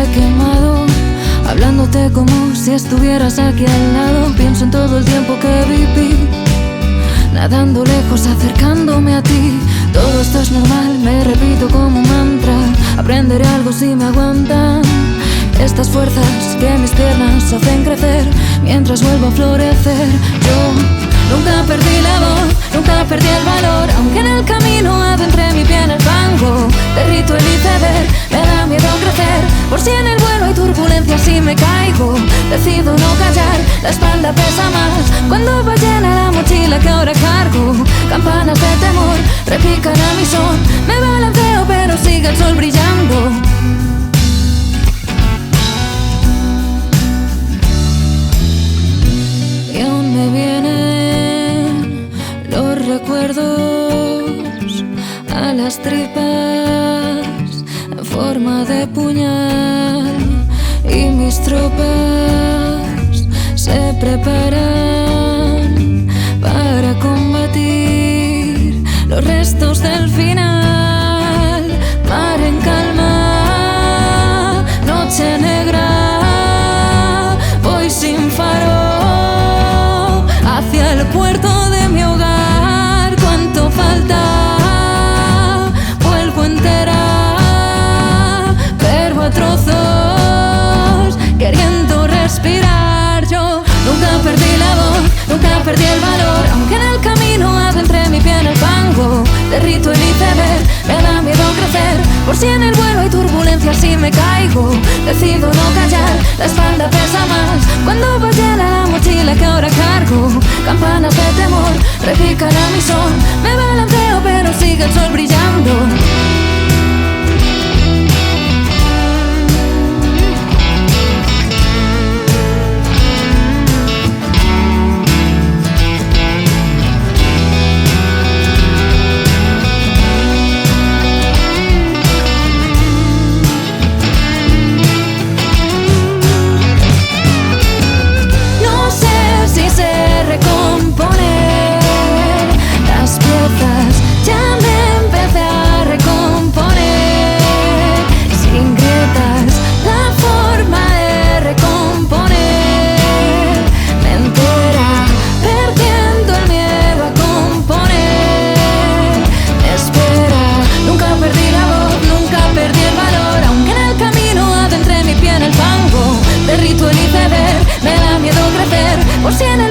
he quemado, hablándote como si estuvieras aquí al lado. Pienso en todo el tiempo que viví, nadando lejos, acercándome a ti. Todo esto es normal, me repito como un mantra. Aprenderé algo si me aguantan estas fuerzas que mis piernas hacen crecer mientras vuelvo a florecer. Yo nunca perdí la voz, nunca perdí el valor, aunque en el camino adentré mi pie en el fango. Derrito el iceberg, me da miedo crecer, por si en el vuelo hay turbulencias y me caigo. Decido no callar, la espalda pesa más cuando va llena la mochila que ahora cargo. Campanas de temor repican a mi son, me balanceo pero sigue el sol brillando. Y aún me vienen los recuerdos a las tripas en forma de puñal, y mis tropas se preparan para combatir los restos del final. Mar en calma, noche negra, voy sin faro hacia el puerto de mi hogar. ¿Cuánto falta? Vuelvo entera, pero a trozos, queriendo respirar. Yo nunca perdí la voz, nunca perdí el valor, aunque en el camino adentré mi pie en el fango. Derrito el iceberg, me da miedo crecer, por si en el vuelo hay turbulencias y me caigo. Decido no callar, la espalda pesa más cuando va llena la mochila que ahora cargo. Campanas de temor repican a mi son, me balanceo pero sigue el sol brillando. Por si en el